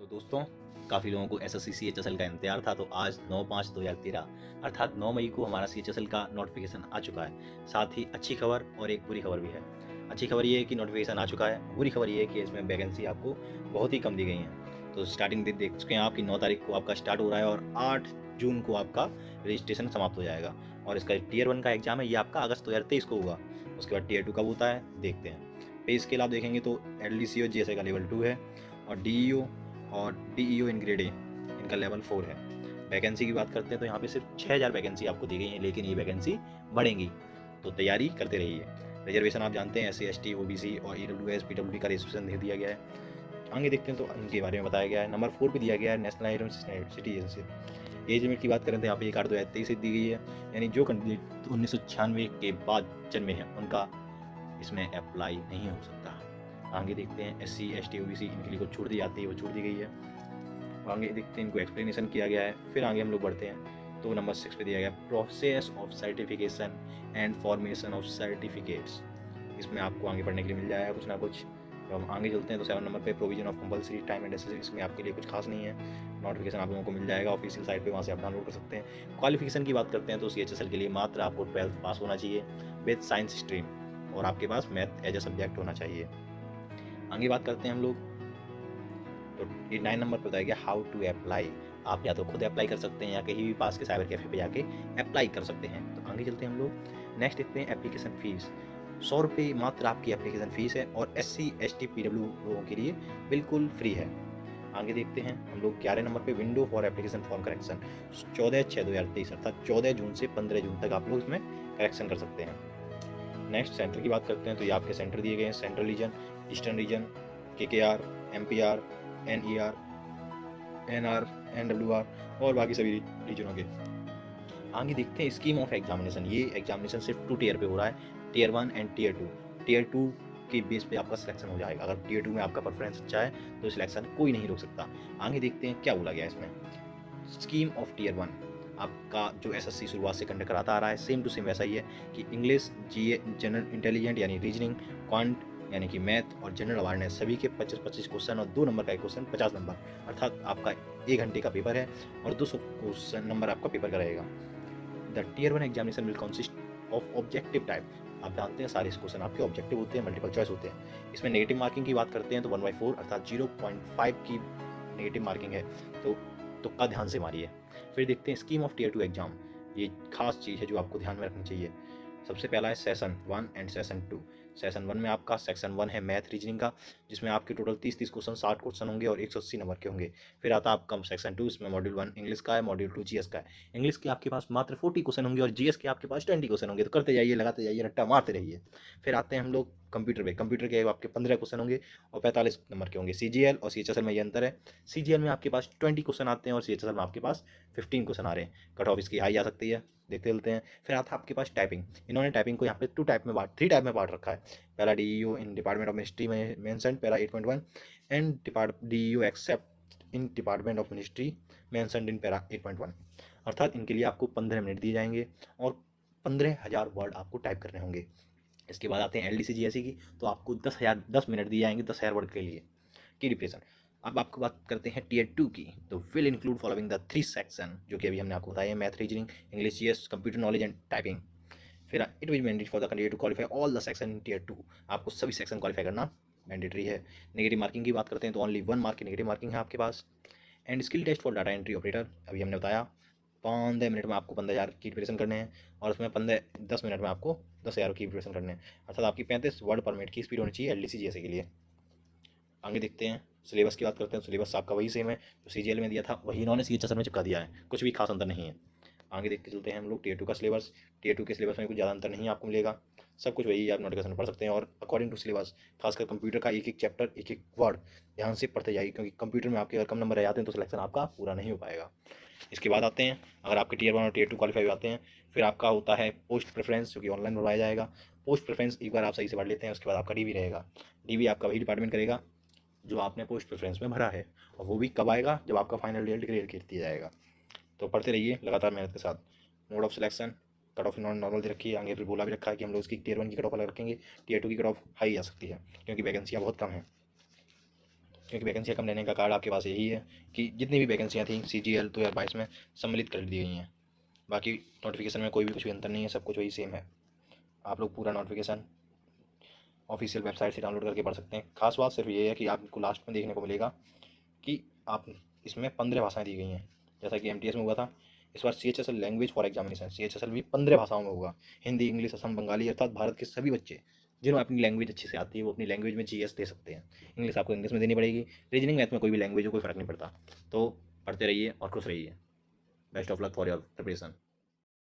तो दोस्तों, काफ़ी लोगों को एसएससी सीएचएसएल का इंतजार था। तो आज 9/5/2013 अर्थात 9 मई को हमारा सीएचएसएल का नोटिफिकेशन आ चुका है। साथ ही अच्छी खबर और एक बुरी खबर भी है। अच्छी खबर ये है कि नोटिफिकेशन आ चुका है। बुरी खबर ये है कि इसमें वैकेंसी आपको बहुत ही कम दी गई हैं। तो स्टार्टिंग डेट देख चुके हैं आप कि 9 तारीख को आपका स्टार्ट हो रहा है और 8 जून को आपका रजिस्ट्रेशन समाप्त हो जाएगा। और इसका टीयर 1 का एग्जाम है, ये आपका अगस्त 2023 को होगा। उसके बाद टीयर 2 कब होता है देखते हैं। पे स्केल आप देखेंगे तो एलडीसीओ जीएसए का लेवल 2 है और डीईओ और डीईओ इन ग्रेड ए इनका लेवल 4 है। वैकेंसी की बात करते हैं तो यहाँ पे सिर्फ 6000 वैकेंसी आपको दी गई है, लेकिन ये वैकेंसी बढ़ेंगी, तो तैयारी करते रहिए। रिजर्वेशन आप जानते हैं, SC ST OBC और EWS PWD का रिजर्वेशन दे दिया गया है। आगे देखते हैं तो उनके बारे में बताया गया है। नंबर 4 पे दिया गया है नेशनल सिटीजनशिप। एज लिमिट की बात करें तो यहाँ पे 1/8/2023 दी गई है, यानी जो कैंडिडेट 1996 के बाद जन्मे हैं उनका इसमें अप्लाई नहीं हो सकता। आगे देखते हैं SC ST OBC इनके लिए कुछ छूट दी जाती है, वो छूट दी गई है। आगे देखते हैं, इनको एक्सप्लेनेशन किया गया है। फिर आगे हम लोग बढ़ते हैं तो नंबर 6 पे दिया गया process of certification and formation of certificates. इसमें आपको आगे पढ़ने के लिए मिल जाएगा कुछ ना कुछ। तो हम आगे चलते हैं तो 7 नंबर पे provision of compulsory time and accessory, इसमें आपके लिए कुछ खास नहीं है। नोटिफिकेशन आप लोगों को मिल जाएगा ऑफिशियल साइट पे, वहाँ से आप डाउनलोड कर सकते हैं। क्वालिफिकेशन की बात करते हैं तो CHSL के लिए मात्र आपको 12th पास होना चाहिए विद साइंस स्ट्रीम, और आपके पास मैथ एज ए सब्जेक्ट होना चाहिए। आगे बात करते हैं हम लोग तो ये 9 नंबर पर बताया गया हाउ टू अप्लाई। आप या तो खुद अप्लाई कर सकते हैं या कहीं भी पास के साइबर कैफे पे जाके अप्लाई कर सकते हैं। तो आगे चलते हैं हम लोग। नेक्स्ट देखते हैं एप्लीकेशन फीस। 100 रुपये मात्र आपकी एप्लीकेशन फीस है और SC ST PW लोगों के लिए बिल्कुल फ्री है। आगे देखते हैं हम लोग 11 नंबर पे window for application form correction. 14/6/2023 अर्थात 14 जून से 15 जून तक आप लोग इसमें करेक्शन कर सकते हैं। नेक्स्ट सेंटर की बात करते हैं तो ये आपके सेंटर दिए गए हैं। Central region, eastern region, KKR, MPR, NER, NR, NWR और बाकी सभी रीजनों के। आगे देखते हैं स्कीम ऑफ एग्जामिनेशन। ये एग्जामिनेशन सिर्फ 2 टीयर पे हो रहा है, टीयर 1 एंड टीयर 2। टीयर 2 के बेस पे आपका सिलेक्शन हो जाएगा। अगर टीयर 2 में आपका परफॉर्मेंस अच्छा है तो सिलेक्शन कोई नहीं रोक सकता। आगे देखते हैं क्या बोला गया इसमें। स्कीम ऑफ टीयर 1 आपका जो SSC शुरुआत से कंडक्ट कराता आ रहा है, सेम टू सेम वैसा ही है कि इंग्लिश, GA जनरल इंटेलिजेंट यानी रीजनिंग, क्वांट यानी कि मैथ और जनरल अवेयरनेस सभी के 25-25 क्वेश्चन और 2 नंबर का एक क्वेश्चन 50 नंबर, अर्थात आपका 1 घंटे का पेपर है और 200 क्वेश्चन नंबर आपका पेपर का रहेगा। The tier 1 examination will consist of objective type. आप जानते हैं सारे क्वेश्चन आपके ऑब्जेक्टिव होते हैं, मल्टीपल चॉइस होते हैं। इसमें नेगेटिव मार्किंग की बात करते हैं तो 1/4 अर्थात 0.5 की नेगेटिव मार्किंग है, तो तुक्का ध्यान से मारिए। फिर देखते हैं स्कीम ऑफ टीयर 2 एग्जाम। ये खास चीज़ है जो आपको ध्यान में रखनी चाहिए। सबसे पहला है सेशन 1 एंड सेशन 2। सेशन 1 में आपका सेक्शन 1 है मैथ रीजनिंग का, जिसमें आपके टोटल 30-30 क्वेश्चन 60 क्वेश्चन होंगे और 180 नंबर के होंगे। फिर आता है आपका सेक्शन 2, इसमें मॉड्यूल 1 इंग्लिश का है, मॉड्यूल 2 GS का है। इंग्लिश के आपके पास मात्र 40 क्वेश्चन होंगे और GS के आपके पास 20 क्वेश्चन होंगे। तो करते जाइए, लगाते जाइए, रट्टा मारते रहिए। फिर आते हैं हम लोग कंप्यूटर पे। कंप्यूटर के आपके 15 क्वेश्चन होंगे और 45 नंबर के होंगे। CGL और CHSL में ये अंतर है। CGL में आपके पास 20 क्वेश्चन आते हैं और CHSL में आपके पास 15 क्वेश्चन आ रहे हैं। कट ऑफ इसकी हाई आ सकती है, देखते चलते हैं। फिर आता है आपके पास टाइपिंग। इन्होंने टाइपिंग को यहाँ पे 3 टाइप में बांट रखा है। पहला DEO in department of ministry में mention para 8.1 and DEO except in department of ministry mention in para 8.1, अर्थात इनके लिए आपको 15 मिनट दिए जाएंगे और 15,000 वर्ड आपको टाइप करने होंगे। इसके बाद आते हैं LDC GSE की, तो आपको 10 मिनट दिए जाएंगे 10,000 वर्ड के लिए की रिप्रेजेंट। अब आपको बात करते हैं टीयर 2 की, तो will include following the 3 section, जो कि अभी हमने आपको बताया, math reasoning, English GS, computer knowledge and typing. फिर it will mandatory for the candidate to qualify all the section in tier 2। आपको सभी सेक्शन क्वालिफाई करना मैंडेटरी है। नेगेटिव मार्किंग की बात करते हैं तो ओनली 1 मार्क की नेगेटिव मार्किंग है आपके पास। And skill test for data entry operator, अभी हमने बताया 15 मिनट में आपको 15,000 की प्रिपरेशन करने हैं और उसमें 10 मिनट में आपको 10,000 की प्रिपरेशन करने हैं, अर्थात आपकी 35 वर्ड पर मिनट की स्पीड होनी चाहिए LDC GSE के लिए। आगे देखते हैं सिलेबस की बात करते हैं। सिलेबस आपका वही सेम है जो CGL में दिया था, वही इन्होंने CHSL में चिपका दिया है, कुछ भी खास अंतर नहीं है। आगे देख के चलते हैं हम लोग टीयर 2 का सिलेबस। टीयर 2 के सिलेबस में कुछ ज़्यादा अंतर नहीं आपको मिलेगा, सब कुछ वही आप नोटिफिकेशन में पढ़ सकते हैं। और अकॉर्डिंग टू सिलेबस खासकर कंप्यूटर का एक एक चैप्टर, एक एक वर्ड ध्यान से पढ़ते जाइए, क्योंकि कंप्यूटर में आपके अगर कम नंबर रह जाते हैं तो सिलेक्शन आपका पूरा नहीं हो पाएगा। इसके बाद आते हैं, अगर आपके टीयर 1 और टीयर 2 क्वालिफाई आते हैं, फिर आपका होता है पोस्ट प्रेफरेंस, जो कि ऑनलाइन भरवाया जाएगा। पोस्ट प्रेफरेंस एक बार आप सही से पढ़ लेते हैं, उसके बाद आपका DV रहेगा। DV आपका वही डिपार्टमेंट करेगा जो आपने पोस्ट प्रेफरेंस में भरा है, और वो भी कब आएगा, जब आपका फाइनल रिजल्ट क्लियर कर दिया जाएगा। तो पढ़ते रहिए लगातार मेहनत के साथ। Mode of selection, cut off normal दे रखी है, आगे फिर बोला भी रखा है कि हम लोग इसकी टीयर 1 की कट ऑफ अलग रखेंगे, टीयर 2 की कट ऑफ हाई आ सकती है क्योंकि वैकेंसियाँ बहुत कम हैं। क्योंकि वैकेंसियाँ कम रहने का कारण आपके पास यही है कि जितनी भी वैकेंसियाँ थी CGL 2022 में सम्मिलित कर दी गई हैं। बाकी नोटिफिकेशन में कोई भी कुछ भी अंतर नहीं है, सब कुछ वही सेम है। आप लोग पूरा नोटिफिकेशन ऑफिशियल वेबसाइट से डाउनलोड करके पढ़ सकते हैं। खास बात सिर्फ ये है कि आपको लास्ट में देखने को मिलेगा कि आप इसमें 15 भाषाएं दी गई हैं, जैसा कि MTS में हुआ था। इस बार CHSL language for examination CHSL भी 15 भाषाओं में होगा, हिंदी, इंग्लिश, असम, बंगाली, अर्थात भारत के सभी बच्चे जिन्हें अपनी लैंग्वेज अच्छे से आती है वो अपनी लैंग्वेज में GS दे सकते हैं। इंग्लिश आपको इंग्लिश में देनी पड़ेगी, रीजनिंग मैथ में कोई भी लैंग्वेज हो, कोई फ़र्क नहीं पड़ता। तो पढ़ते रहिए और खुश रहिए। Best of luck for your preparation.